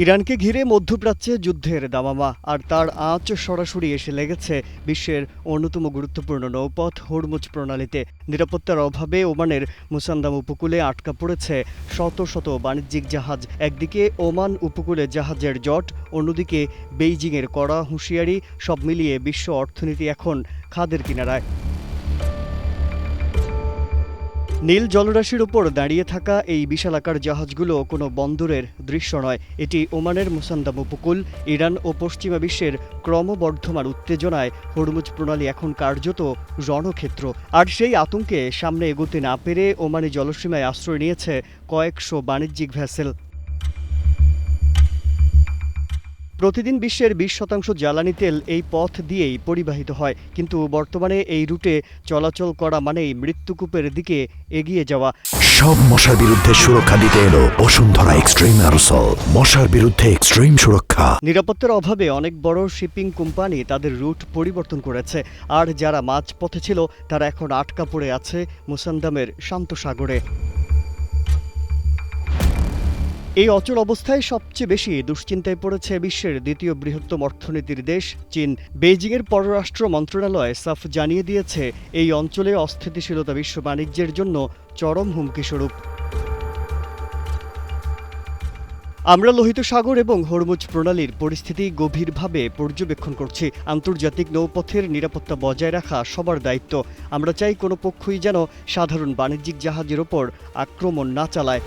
ইরানকে ঘিরে মধ্যপ্রাচ্যে যুদ্ধের দামামা, আর তার আঁচ সরাসরি এসে লেগেছে বিশ্বের অন্যতম গুরুত্বপূর্ণ নৌপথ হরমুজ প্রণালীতে। নিরাপত্তার অভাবে ওমানের মুসান্দাম উপকূলে আটকা পড়েছে শত শত বাণিজ্যিক জাহাজ। একদিকে ওমান উপকূলে জাহাজের জট, অন্যদিকে বেইজিংয়ের কড়া হুঁশিয়ারি। সব মিলিয়ে বিশ্ব অর্থনীতি এখন খাদের কিনারায়। নীল জলরাশির উপর দাঁড়িয়ে থাকা এই বিশালাকার জাহাজগুলো কোনো বন্দরের দৃশ্য নয়, এটি ওমানের মুসান্দাম উপকূল। ইরান ও পশ্চিমা বিশ্বের ক্রমবর্ধমান উত্তেজনায় হরমুজ প্রণালী এখন কার্যত রণক্ষেত্র। আর সেই আতঙ্কে সামনে এগোতে না পেরে ওমানি জলসীমায় আশ্রয় নিয়েছে কয়েকশো বাণিজ্যিক ভ্যাসেল। প্রতিদিন বিশ্বের 20% জ্বালানি তেল এই পথ দিয়েই পরিবাহিত হয়, কিন্তু বর্তমানে এই রুটে চলাচল করা মানেই মৃত্যুকূপের দিকে এগিয়ে যাওয়া। সব মশার বিরুদ্ধে সুরক্ষা দিতে এলো বসুন্ধরা এক্সট্রিম অ্যারোসল, মশার বিরুদ্ধে এক্সট্রিম সুরক্ষা। নিরাপত্তার অভাবে অনেক বড় শিপিং কোম্পানি তাদের রুট পরিবর্তন করেছে, আর যারা মাঝপথে ছিল তারা এখন আটকা পড়ে আছে মুসান্দামের শান্ত সাগরে। এই অচল অবস্থায় সবচেয়ে বেশি দুশ্চিন্তায় পড়েছে বিশ্বের দ্বিতীয় বৃহত্তম অর্থনীতির দেশ চীন। বেইজিংয়ের পররাষ্ট্র মন্ত্রণালয় সাফ জানিয়ে দিয়েছে, এই অঞ্চলে অস্থিতিশীলতা বিশ্ব বাণিজ্যের জন্য চরম হুমকি স্বরূপ। আমরা লোহিত সাগর এবং হরমুজ প্রণালীর পরিস্থিতি গভীরভাবে পর্যবেক্ষণ করছি। আন্তর্জাতিক নৌপথের নিরাপত্তা বজায় রাখা সবার দায়িত্ব। আমরা চাই কোনো পক্ষই যেন সাধারণ বাণিজ্যিক জাহাজের ওপর আক্রমণ না চালায়।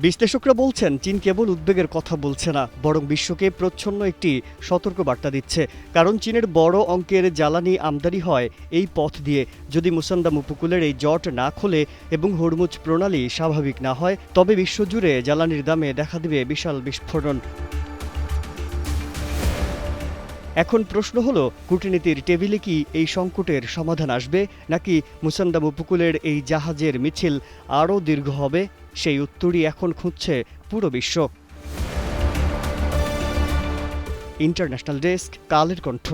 বিশ্লেষকরা বলছেন, চীন কেবল উদ্বেগের কথা বলছে না, বরং বিশ্বকে প্রচ্ছন্ন একটি সতর্কবার্তা দিচ্ছে। কারণ চীনের বড় অঙ্কের জ্বালানি আমদানি হয় এই পথ দিয়ে। যদি মুসান্দাম উপকূলের এই জট না খোলে এবং হরমুজ প্রণালী স্বাভাবিক না হয়, তবে বিশ্বজুড়ে জ্বালানির দামে দেখা দেবে বিশাল বিস্ফোরণ। এখন প্রশ্ন হলো, কূটনীতির টেবিলে কি এই সংকটের সমাধান আসবে, নাকি মুসান্দাম উপকূলের এই জাহাজের মিছিল আরও দীর্ঘ হবে? সেই উত্তরই এখন খুঁজছে পুরো বিশ্ব। International desk, Kaler Kantho.